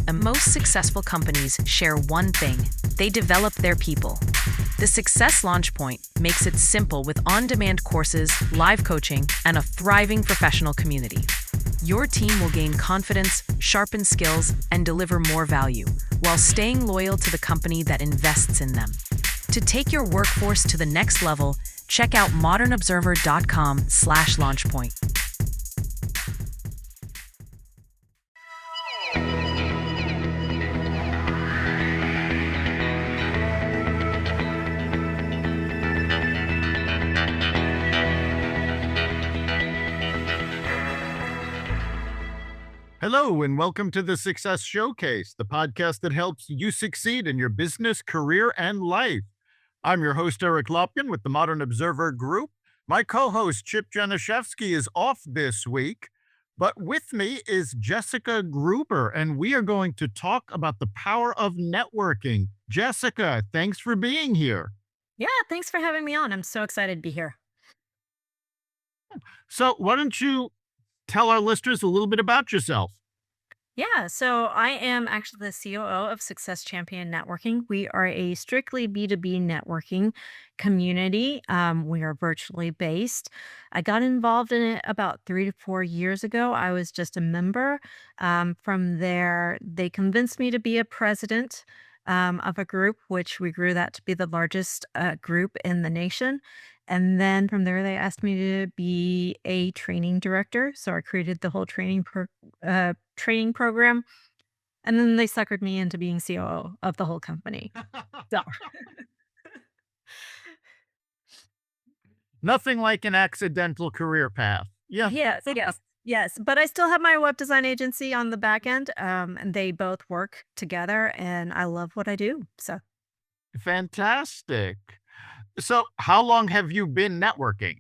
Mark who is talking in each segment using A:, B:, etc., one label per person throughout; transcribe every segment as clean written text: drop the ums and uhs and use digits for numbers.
A: And most successful companies share one thing: they develop their people. The Success Launch Point makes it simple with on demand courses, live coaching, and a thriving professional community. Your team will gain confidence, sharpen skills, and deliver more value while staying loyal to the company that invests in them. To take your workforce to the next level, check out modernobserver.com/launchpoint.
B: Hello, and welcome to the Success Showcase, the podcast that helps you succeed in your business, career, and life. I'm your host, Eric Lopkin with the Modern Observer Group. My co-host, Chip Januszewski, is off this week, but with me is Jessica Gruber, and we are going to talk about the power of networking. Jessica, thanks for being here.
C: Yeah, thanks for having me on. I'm so excited to be here.
B: So why don't you tell our listeners a little bit about yourself?
C: Yeah, so I am actually the COO of Success Champion Networking. We are a strictly B2B networking community. We are virtually based. I got involved in it about 3 to 4 years ago. I was just a member. From there, they convinced me to be a president of a group, which we grew that to be the largest group in the nation. And then from there, they asked me to be a training director. So I created the whole training program, and then they suckered me into being COO of the whole company. So,
B: Nothing like an accidental career path. Yeah,
C: yes, but I still have my web design agency on the back end, and they both work together, and I love what I do. So,
B: fantastic. So, how long have you been networking?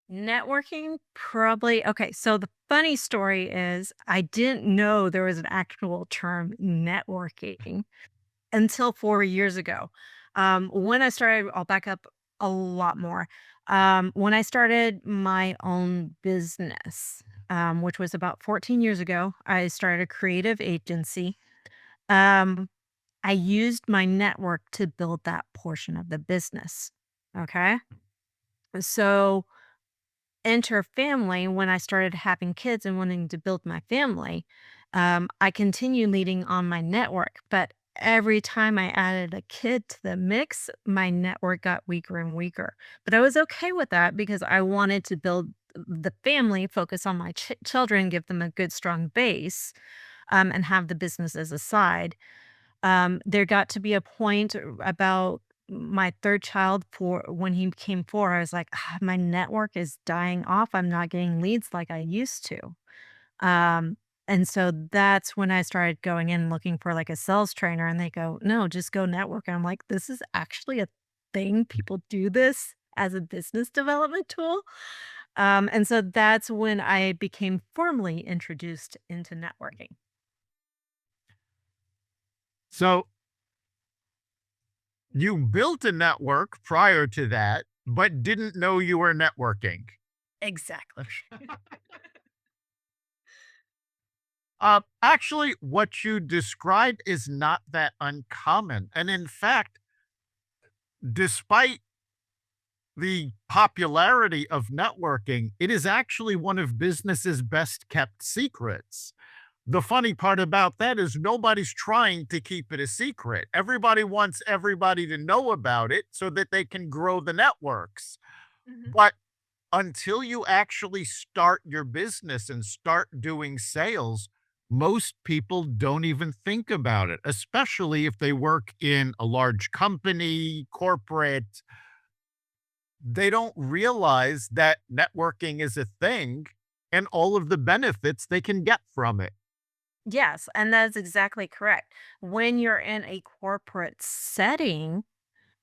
C: networking probably okay. So, the funny story is I didn't know there was an actual term networking until 4 years ago. When I started, I'll back up a lot more. When I started my own business, which was about 14 years ago, I started a creative agency. Um, I used my network to build that portion of the business. Okay. So, enter family. When I started having kids and wanting to build my family, I continued leading on my network. But every time I added a kid to the mix, my network got weaker and weaker. But I was okay with that because I wanted to build the family, focus on my children, give them a good, strong base, and have the business as a side. There got to be a point about my 3rd child, for when he became 4, I was like, My network is dying off. I'm not getting leads like I used to." And so that's when I started going in looking for, like, a sales trainer, and they go, "No, just go network." And I'm like, "This is actually a thing. People do this as a business development tool." And so that's when I became formally introduced into networking.
B: So, you built a network prior to that, but didn't know you were networking.
C: Exactly.
B: Actually, what you described is not that uncommon. And in fact, despite the popularity of networking, it is actually one of business's best kept secrets. The funny part about that is nobody's trying to keep it a secret. Everybody wants everybody to know about it so that they can grow the networks.
C: Mhm.
B: But until you actually start your business and start doing sales, most people don't even think about it, especially if they work in a large company, corporate. They don't realize that networking is a thing and all of the benefits they can get from it.
C: Yes, and that's exactly correct. When you're in a corporate setting,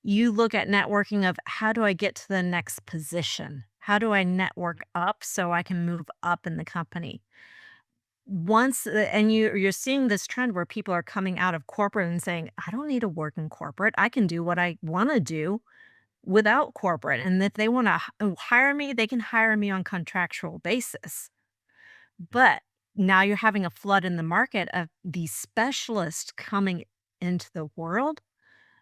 C: you look at networking of how do I get to the next position? How do I network up so I can move up in the company? And you're seeing this trend where people are coming out of corporate and saying, I don't need to work in corporate. I can do what I want to do without corporate. And if they want to hire me, they can hire me on contractual basis. But now you're having a flood in the market of these specialists coming into the world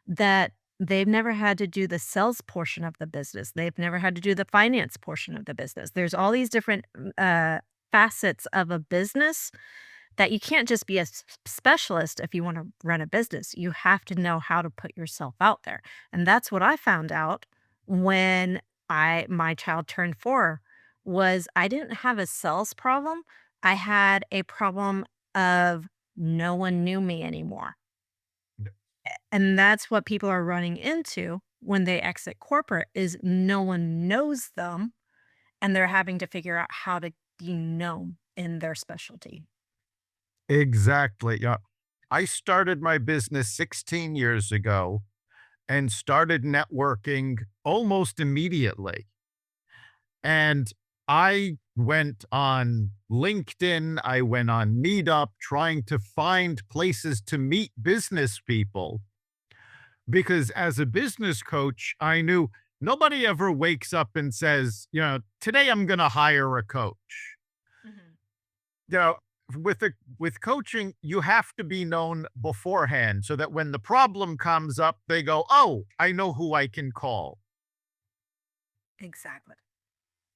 C: that they've never had to do the sales portion of the business. They've never had to do the finance portion of the business. There's all these different facets of a business that you can't just be a specialist if you want to run a business. You have to know how to put yourself out there. And that's what I found out when my child turned 4 was I didn't have a sales problem. I had a problem of no one knew me anymore. And that's what people are running into when they exit corporate is no one knows them and they're having to figure out how to be known in their specialty.
B: Exactly. Yeah. I started my business 16 years ago and started networking almost immediately. And I went on LinkedIn, I went on Meetup trying to find places to meet business people because as a business coach, I knew nobody ever wakes up and says, today I'm going to hire a coach.
C: Mhm.
B: You know, with coaching, you have to be known beforehand so that when the problem comes up, they go, "Oh, I know who I can call."
C: Exactly.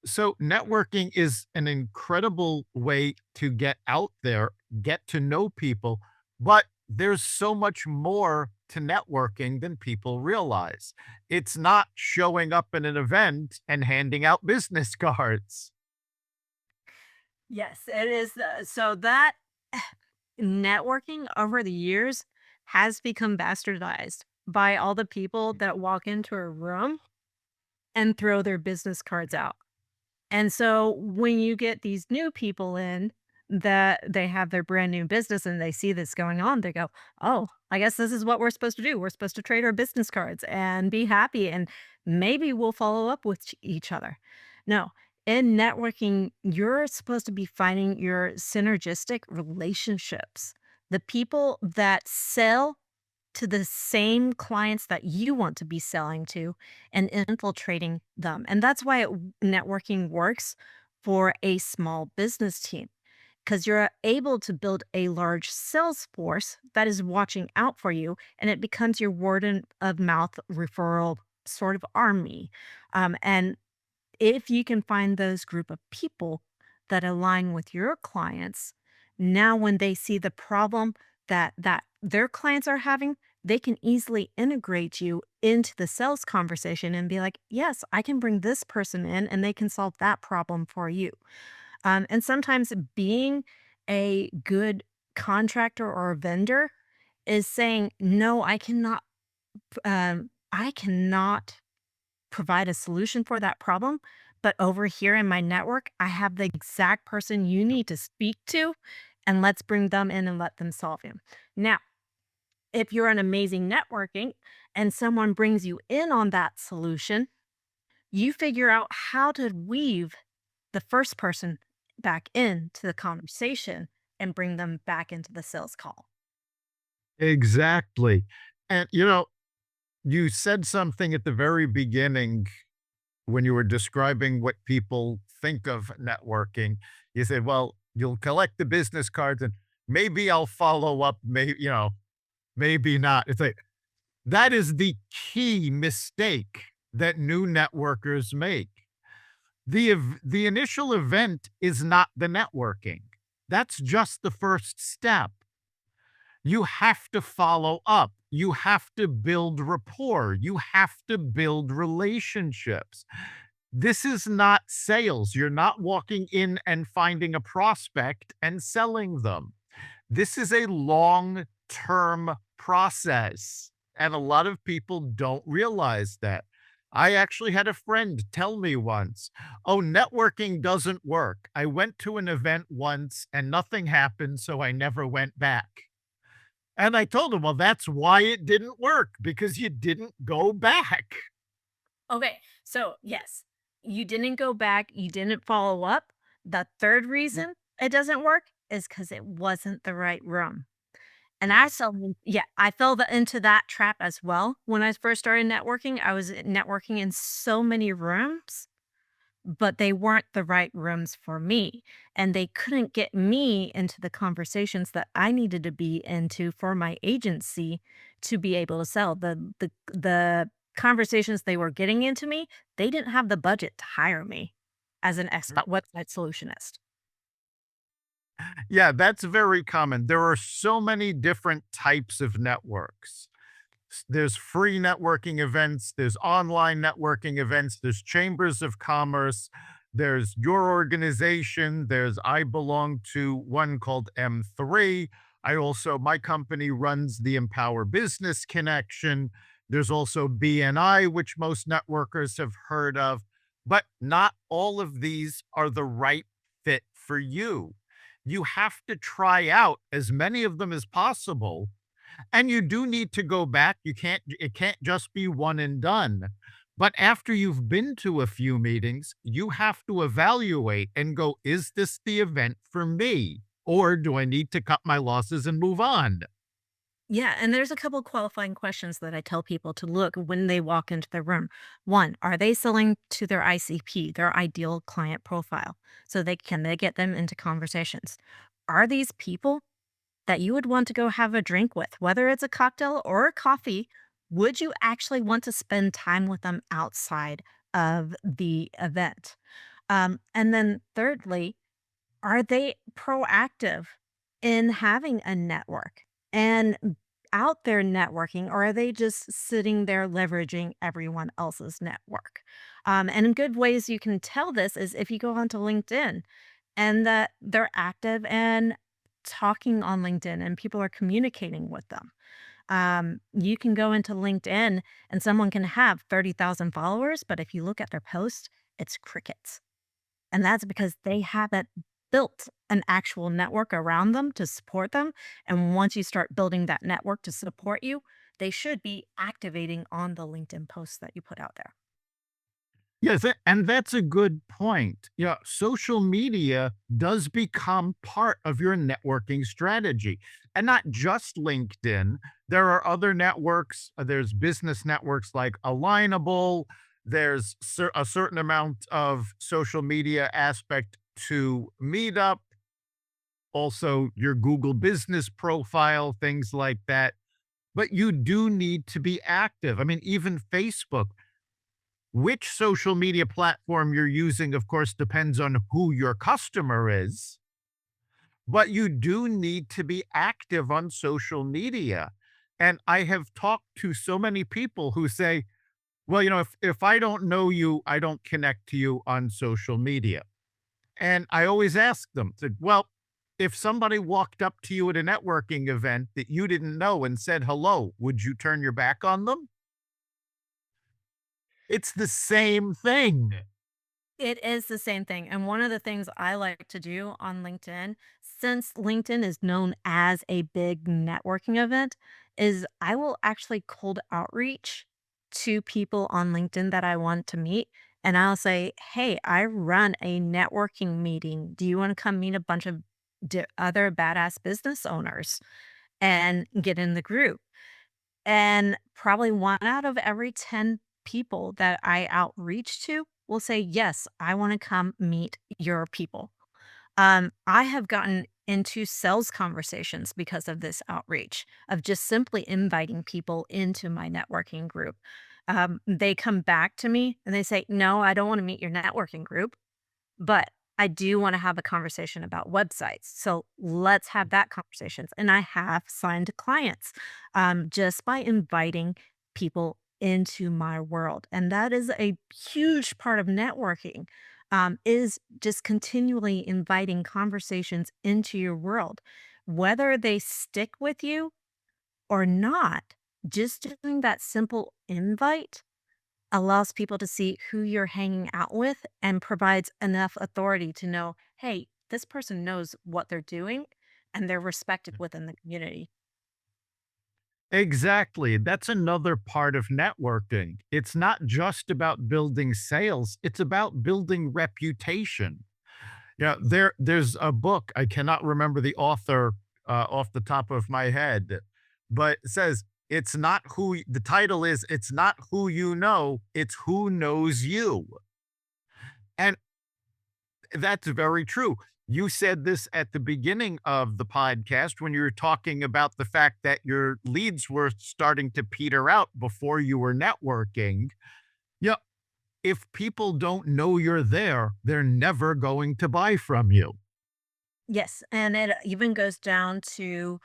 B: So networking is an incredible way to get out there, get to know people, but there's so much more to networking than people realize. It's not showing up in an event and handing out business cards.
C: Yes, it is. So that networking over the years has become bastardized by all the people that walk into a room and throw their business cards out. And so when you get these new people in that they have their brand new business and they see this going on, they go, "Oh, I guess this is what we're supposed to do. We're supposed to trade our business cards and be happy and maybe we'll follow up with each other." No, in networking, you're supposed to be finding your synergistic relationships. The people that sell to the same clients that you want to be selling to and infiltrating them. And that's why networking works for a small business team because you're able to build a large sales force that is watching out for you and it becomes your of mouth referral sort of army. And if you can find those group of people that align with your clients, now when they see the problem that their clients are having, they can easily integrate you into the sales conversation and be like, "Yes, I can bring this person in and they can solve that problem for you." And sometimes being a good contractor or a vendor is saying, "No, I cannot provide a solution for that problem. But over here in my network, I have the exact person you need to speak to, and let's bring them in and let them solve him." Now, if you're an amazing networking and someone brings you in on that solution, you figure out how to weave the first person back into the conversation and bring them back into the sales call.
B: Exactly. And you said something at the very beginning when you were describing what people think of networking. You said, well, you'll collect the business cards and maybe I'll follow up, maybe not. It's like that is the key mistake that new networkers make. The initial event is not the networking. That's just the first step. You have to follow up. You have to build rapport. You have to build relationships. This is not sales. You're not walking in and finding a prospect and selling them. This is a long term process. And a lot of people don't realize that. I actually had a friend tell me once, "Oh, networking doesn't work. I went to an event once and nothing happened, so I never went back." And I told him, "Well, that's why it didn't work, because you didn't go back."
C: Okay, so yes, you didn't go back, you didn't follow up. The third reason it doesn't work is because it wasn't the right room. And I fell into that trap as well. When I first started networking, I was networking in so many rooms but they weren't the right rooms for me. And they couldn't get me into the conversations that I needed to be into for my agency to be able to sell. The conversations they were getting into me, they didn't have the budget to hire me as an website solutionist.
B: Yeah, that's very common. There are so many different types of networks. There's free networking events, there's online networking events, there's chambers of commerce, there's your organization, there's I belong to one called M3. My company runs the Empower Business Connection. There's also BNI, which most networkers have heard of, but not all of these are the right fit for you. You have to try out as many of them as possible, and you do need to go back. It can't just be one and done. But after you've been to a few meetings, you have to evaluate and go, is this the event for me? Or do I need to cut my losses and move on?
C: Yeah, and there's a couple qualifying questions that I tell people to look when they walk into the room. One, are they selling to their ICP, their ideal client profile? So they get them into conversations? Are these people that you would want to go have a drink with, whether it's a cocktail or a coffee? Would you actually want to spend time with them outside of the event? And then thirdly, are they proactive in having a network and out there networking, or are they just sitting there leveraging everyone else's network? And good ways you can tell this is if you go onto LinkedIn and that they're active and talking on LinkedIn and people are communicating with them. You can go into LinkedIn and someone can have 30,000 followers, but if you look at their post, it's crickets. And that's because they haven't built an actual network around them to support them. And once you start building that network to support you, they should be activating on the LinkedIn posts that you put out there.
B: Yes, and that's a good point. Yeah, social media does become part of your networking strategy, and not just LinkedIn. There are other networks. There's business networks like Alignable. There's a certain amount of social media aspect to Meetup, also your Google business profile, things like that. But you do need to be active. I mean, even Facebook, which social media platform you're using, of course, depends on who your customer is, but you do need to be active on social media. And I have talked to so many people who say, well, if I don't know you, I don't connect to you on social media. And I always ask them, said, well, if somebody walked up to you at a networking event that you didn't know and said hello, would you turn your back on them? It's the same thing.
C: It is the same thing. And one of the things I like to do on LinkedIn, since LinkedIn is known as a big networking event, is I will actually cold outreach to people on LinkedIn that I want to meet. And I'll say, hey, I run a networking meeting. Do you want to come meet a bunch of other badass business owners and get in the group? And probably 1 out of every 10 people that I outreach to will say, "Yes, I wanna come meet your people." I have gotten into sales conversations because of this outreach, of just simply inviting people into my networking group. They come back to me and they say, "No, I don't wanna meet your networking group. But I do wanna have a conversation about websites, so let's have that conversations, and I have signed clients, just by inviting people into my world, and that is a huge part of networking, is just continually inviting conversations into your world. Whether they stick with you or not, just doing that simple invite allows people to see who you're hanging out with and provides enough authority to know, hey, this person knows what they're doing and they're respected within the community.
B: Exactly. That's another part of networking. It's not just about building sales, it's about building reputation. Yeah, there's a book, I cannot remember the author off the top of my head, but it says the title is It's Not Who You Know, It's Who Knows You. And That's very true. You said this at the beginning of the podcast when you were talking about the fact that your leads were starting to peter out before you were networking. Yeah, if people don't know you're there, they're never going to buy from you.
C: Yes, and it even goes down to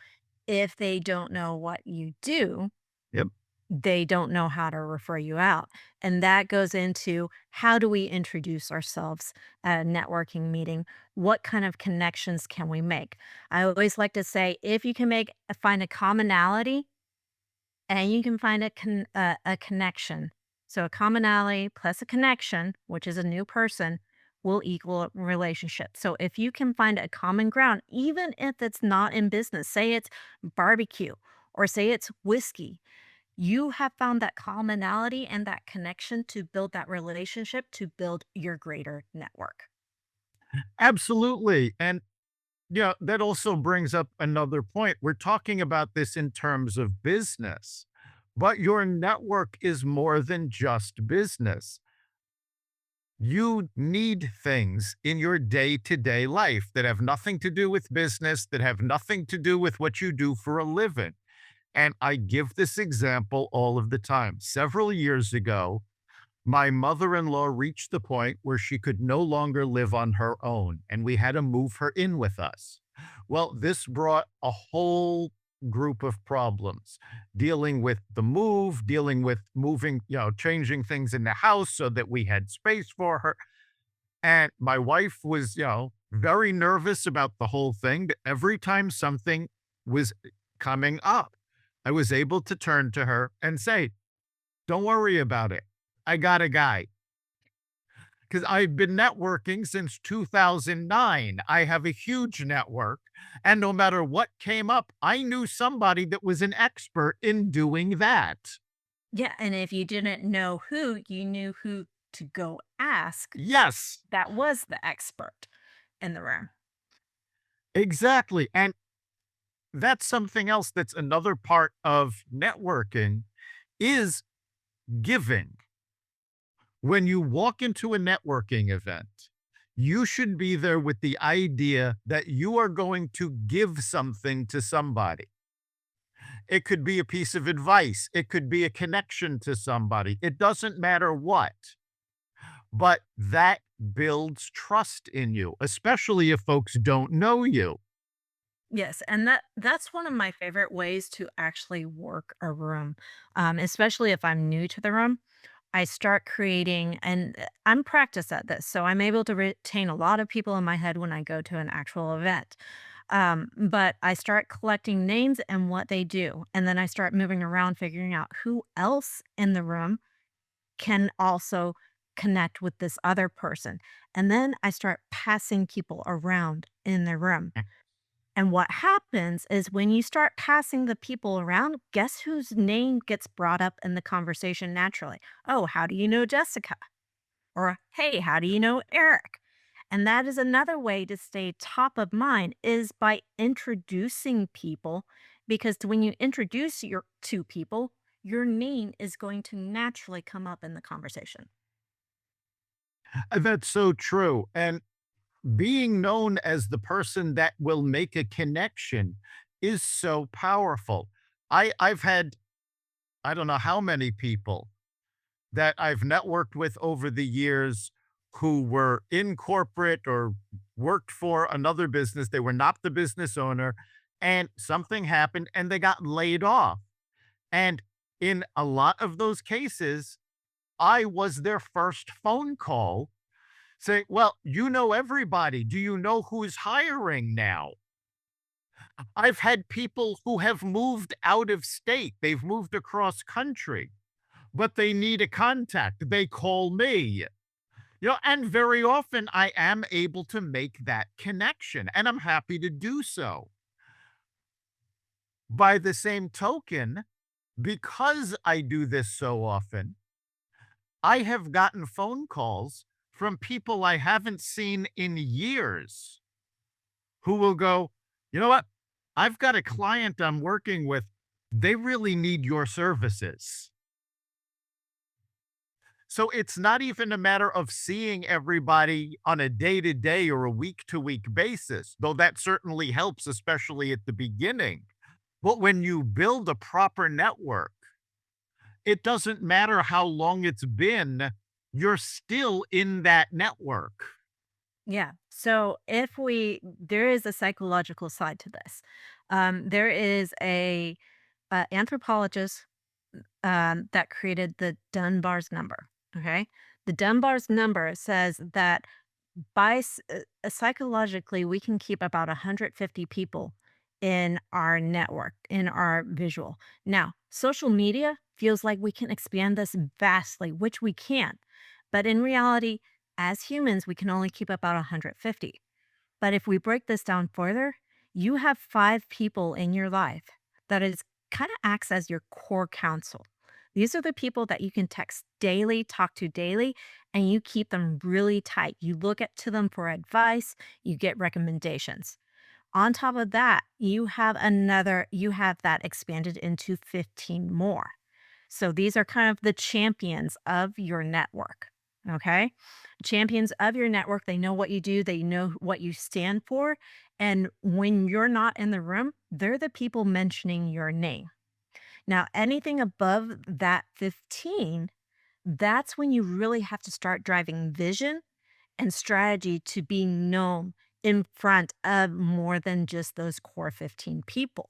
C: if they don't know what you do,
B: Yep.
C: they don't know how to refer you out. And that goes into how do we introduce ourselves at a networking meeting? What kind of connections can we make? I always like to say if you can find a commonality and you can find a connection. So a commonality plus a connection, which is a new person, will equal a relationship. So if you can find a common ground, even if it's not in business, say it's barbecue or say it's whiskey, you have found that commonality and that connection to build that relationship to build your greater network.
B: Absolutely. And yeah, that also brings up another point. We're talking about this in terms of business, but your network is more than just business. You need things in your day to day life that have nothing to do with business, that have nothing to do with what you do for a living. And I give this example all of the time. Several years ago, my mother-in-law reached the point where she could no longer live on her own, and we had to move her in with us. Well, this brought a whole group of problems, dealing with the move, dealing with moving, changing things in the house so that we had space for her. And my wife was, very nervous about the whole thing. But every time something was coming up, I was able to turn to her and say, don't worry about it. I got a guy. Because I've been networking since 2009. I have a huge network. And no matter what came up, I knew somebody that was an expert in doing that.
C: Yeah, and if you didn't know who, you knew who to go ask
B: Yes,
C: that was the expert in the room.
B: exactly. And that's something else that's another part of networking is giving. When you walk into a networking event, you should be there with the idea that you are going to give something to somebody. It could be a piece of advice, it could be a connection to somebody. It doesn't matter what, but that builds trust in you, especially if folks don't know you.
C: Yes, and that's one of my favorite ways to actually work a room, especially if I'm new to the room. I start creating, and I'm practiced at this, so I'm able to retain a lot of people in my head when I go to an actual event. But I start collecting names and what they do, and then I start moving around, figuring out who else in the room can also connect with this other person. And then I start passing people around in the room. And what happens is when you start passing the people around, guess whose name gets brought up in the conversation naturally? Oh, how do you know Jessica? Or, hey, how do you know Eric? And that is another way to stay top of mind is by introducing people, because when you introduce your two people, your name is going to naturally come up in the conversation.
B: That's so true. And being known as the person that will make a connection is so powerful. I've had I don't know how many people that I've networked with over the years who were in corporate or worked for another business. They were not the business owner, and something happened and they got laid off. And in a lot of those cases, I was their first phone call saying, well, you know everybody. Do you know who's hiring now? I've had people who have moved out of state, they've moved across country, but they need a contact. They call me. And very often I am able to make that connection, and I'm happy to do so. By the same token, because I do this so often, I have gotten phone calls from people I haven't seen in years who will go, you know what? I've got a client I'm working with. They really need your services. So it's not even a matter of seeing everybody on a day to day or a week to week basis, though that certainly helps, especially at the beginning. But when you build a proper network, it doesn't matter how long it's been, you're still in that network.
C: Yeah. So if there is a psychological side to this. There is a anthropologist that created the Dunbar's number. Okay. The Dunbar's number says that psychologically, we can keep about 150 people in our network, in our visual. Now, social media feels like we can expand this vastly, which we can. But in reality, as humans, we can only keep about 150. But if we break this down further, you have 5 people in your life that is kind of acts as your core counsel. These are the people that you can text daily, talk to daily, and you keep them really tight. You look at to them for advice, you get recommendations. On top of that, you have that expanded into 15 more. So these are kind of the champions of your network. Okay. Champions of your network. They know what you do, they know what you stand for. And when you're not in the room, they're the people mentioning your name. Now, anything above that 15, that's when you really have to start driving vision and strategy to be known in front of more than just those core 15 people.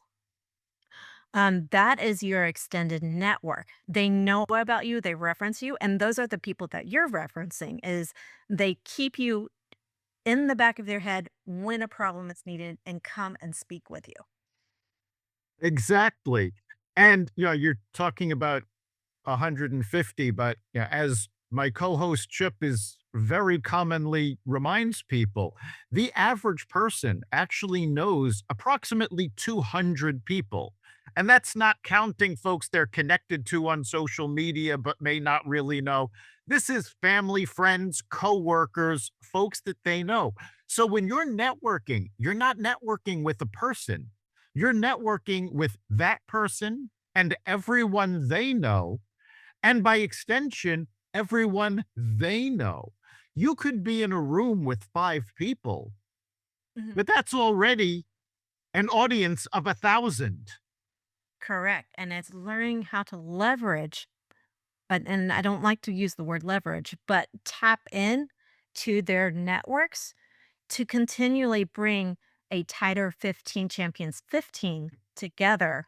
C: That is your extended network. They know about you, they reference you, and those are the people that you're referencing is they keep you in the back of their head when a problem is needed and come and speak with you.
B: Exactly. And you're talking about 150, but yeah, as my co-host Chip is very commonly reminds people, the average person actually knows approximately 200 people. And that's not counting folks they're connected to on social media, but may not really know. This is family, friends, coworkers, folks that they know. So when you're networking, you're not networking with a person. You're networking with that person and everyone they know, and by extension, everyone they know. You could be in a room with 5 people,
C: Mhm.
B: but that's already an audience of 1,000.
C: Correct. And it's learning how to leverage, but and I don't like to use the word leverage, but tap in to their networks to continually bring a tighter 15 champions 15 together.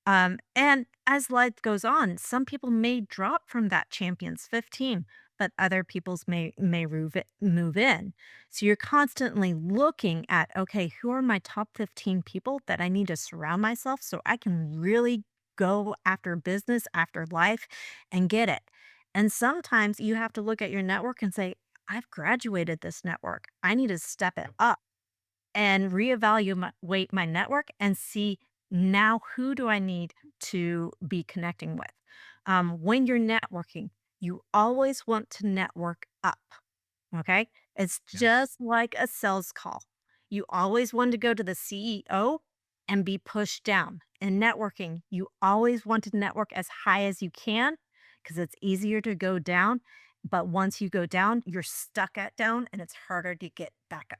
C: And as life goes on, some people may drop from that champions 15, but other people's may move in. So you're constantly looking at, okay, who are my top 15 people that I need to surround myself so I can really go after business, after life and get it. And sometimes you have to look at your network and say, I've graduated this network. I need to step it up and reevaluate my network and see now who do I need to be connecting with. When you're networking, you always want to network up. Okay. It's
B: Yes.
C: just like a sales call. You always want to go to the CEO and be pushed down. In networking, you always want to network as high as you can because it's easier to go down. But once you go down, you're stuck at down and it's harder to get back up.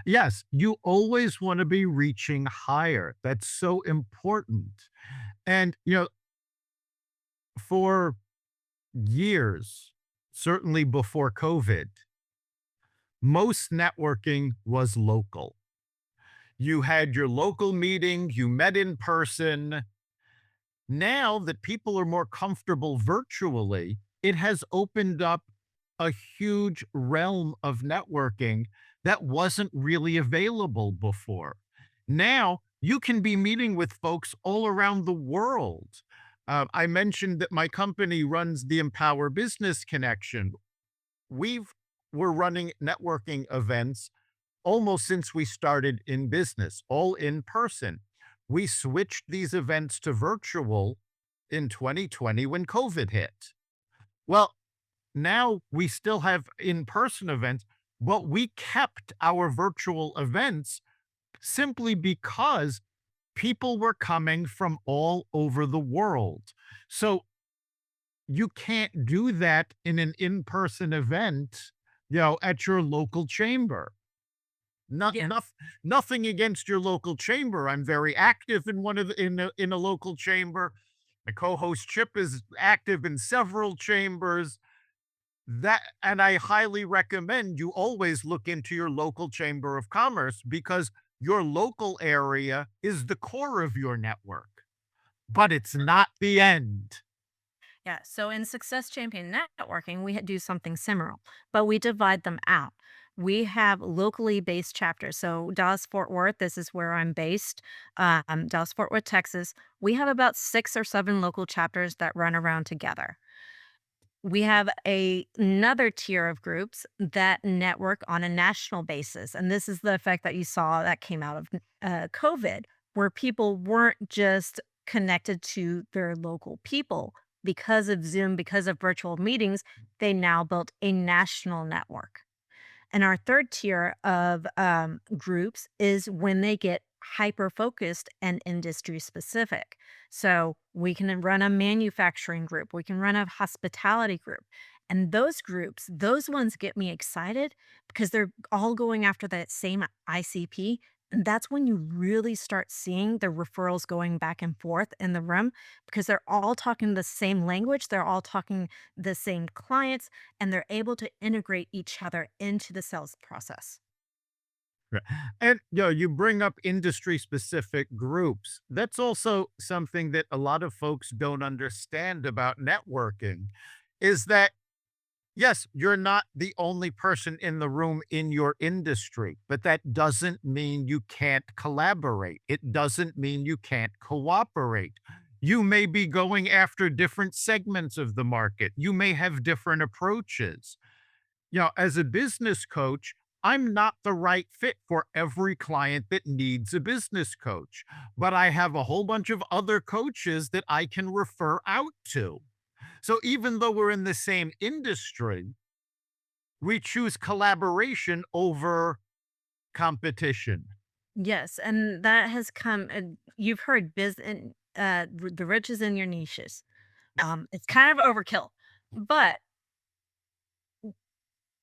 B: Yes, you always want to be reaching higher. That's so important. And, for years, certainly before COVID, most networking was local. You had your local meeting, you met in person. Now that people are more comfortable virtually, it has opened up a huge realm of networking that wasn't really available before. Now you can be meeting with folks all around the world. I mentioned that my company runs the Empower Business Connection. We're running networking events almost since we started in business, all in person. We switched these events to virtual in 2020 when COVID hit. Well, now we still have in person events, but we kept our virtual events simply because people were coming from all over the world. So you can't do that in an in-person event, at your local chamber. Not
C: Yes.
B: nothing against your local chamber. I'm very active in one of the in a local chamber. My co-host Chip is active in several chambers. That and I highly recommend you always look into your local chamber of commerce because your local area is the core of your network, but it's not the end.
C: Yeah. So in Success Champion Networking, we do something similar, but we divide them out. We have locally based chapters. So Dallas Fort Worth, this is where I'm based, Dallas Fort Worth, Texas. We have about 6 or 7 local chapters that run around together. We have another tier of groups that network on a national basis. And this is the effect that you saw that came out of COVID, where people weren't just connected to their local people. Because of Zoom, because of virtual meetings, they now built a national network. And our third tier of groups is when they get hyper focused and industry specific. So we can run a manufacturing group, we can run a hospitality group. And those groups, those ones get me excited because they're all going after that same ICP. And that's when you really start seeing the referrals going back and forth in the room because they're all talking the same language. They're all talking the same clients and they're able to integrate each other into the sales process.
B: Right. And you bring up industry specific groups. That's also something that a lot of folks don't understand about networking is that yes, you're not the only person in the room in your industry, but that doesn't mean you can't collaborate. It doesn't mean you can't cooperate. You may be going after different segments of the market. You may have different approaches. As a business coach, I'm not the right fit for every client that needs a business coach, but I have a whole bunch of other coaches that I can refer out to. So even though we're in the same industry, we choose collaboration over competition.
C: Yes, and that has come. You've heard business, the rich is in your niches. It's kind of overkill, but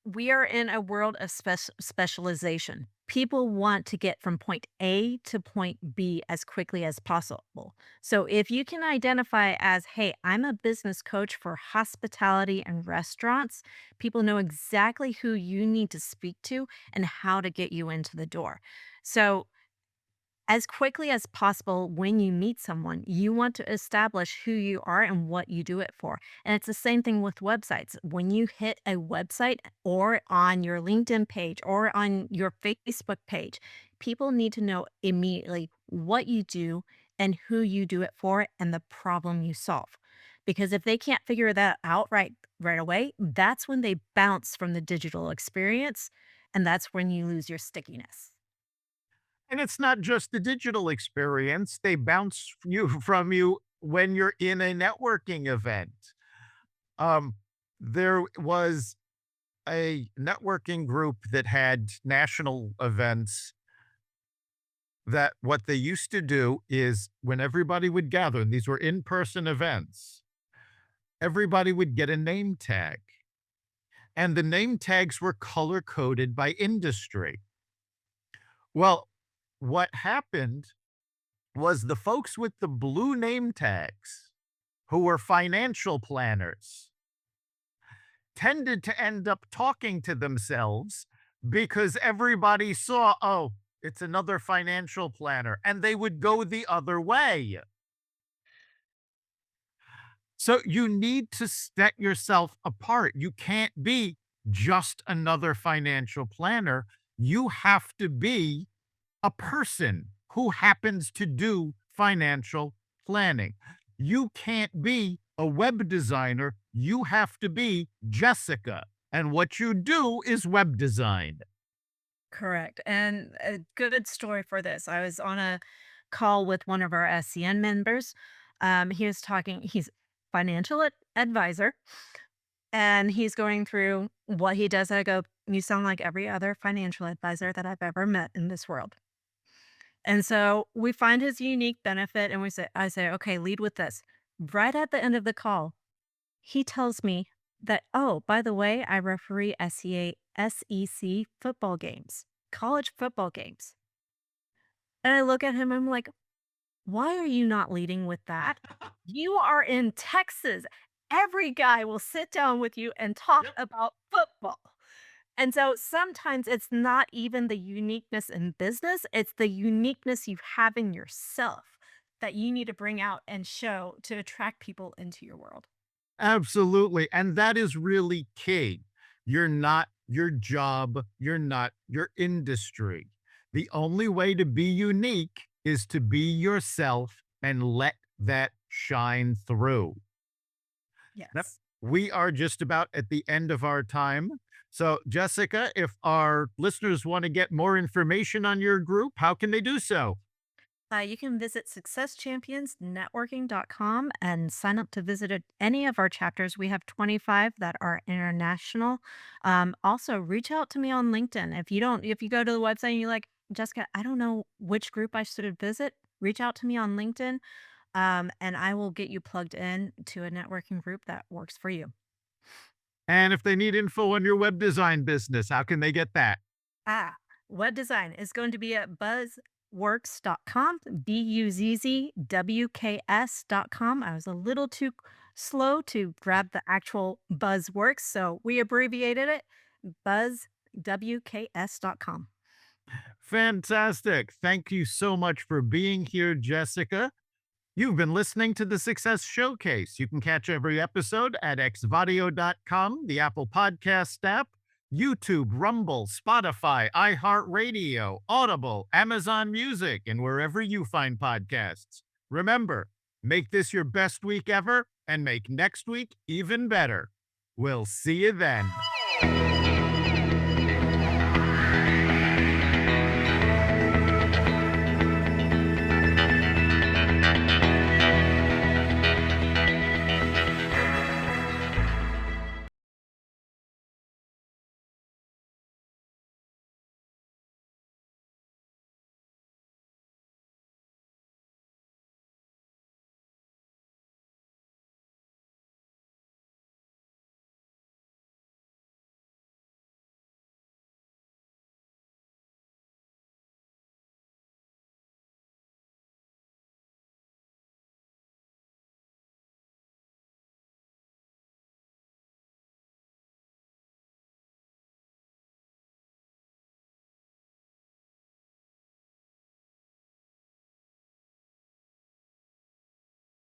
C: we are in a world of specialization. People want to get from point A to point B as quickly as possible. So if you can identify as, hey, I'm a business coach for hospitality and restaurants, people know exactly who you need to speak to and how to get you into the door. So as quickly as possible when you meet someone, you want to establish who you are and what you do it for. And it's the same thing with websites. When you hit a website or on your LinkedIn page or on your Facebook page, people need to know immediately what you do and who you do it for and the problem you solve. Because if they can't figure that out right away, that's when they bounce from the digital experience and that's when you lose your stickiness.
B: And it's not just the digital experience, they bounce from you when you're in a networking event. Um, there was a networking group that had national events that what they used to do is when everybody would gather, and these were in-person events, everybody would get a name tag, and the name tags were color coded by industry. Well, what happened was the folks with the blue name tags, who were financial planners, tended to end up talking to themselves because everybody saw, oh, it's another financial planner, and they would go the other way. So you need to set yourself apart. You can't be just another financial planner. You have to be a person who happens to do financial planning. You can't be a web designer. You have to be Jessica. And what you do is web design.
C: Correct. And a good story for this. I was on a call with one of our SCN members. He was talking, he's financial advisor, and he's going through what he does. I go, you sound like every other financial advisor that I've ever met in this world. And so we find his unique benefit and I say, okay, lead with this. Right at the end of the call, he tells me that, oh, by the way, I referee SEC football games, college football games. And I look at him, I'm like, why are you not leading with that? You are in Texas. Every guy will sit down with you and talk
B: Yep.
C: about football. And so sometimes it's not even the uniqueness in business, it's the uniqueness you have in yourself that you need to bring out and show to attract people into your world.
B: Absolutely. And that is really key. You're not your job, you're not your industry. The only way to be unique is to be yourself and let that shine through. Yep.
C: Yes.
B: We are just about at the end of our time. So, Jessica, if our listeners want to get more information on your group, how can they do so?
C: You can visit successchampionsnetworking.com and sign up to visit any of our chapters. We have 25 that are international. Also, reach out to me on LinkedIn. If you go to the website and you're like, Jessica, I don't know which group I should visit, reach out to me on LinkedIn, and I will get you plugged in to a networking group that works for you.
B: And if they need info on your web design business, how can they get that?
C: Ah, web design is going to be at buzzworks.com, buzzwks.com. I was a little too slow to grab the actual buzzworks, so we abbreviated it, buzzwks.com.
B: Fantastic. Thank you so much for being here, Jessica. You've been listening to the Success Showcase. You can catch every episode at exvadio.com, the Apple Podcast app, YouTube, Rumble, Spotify, iHeartRadio, Audible, Amazon Music, and wherever you find podcasts. Remember, make this your best week ever and make next week even better. We'll see you then.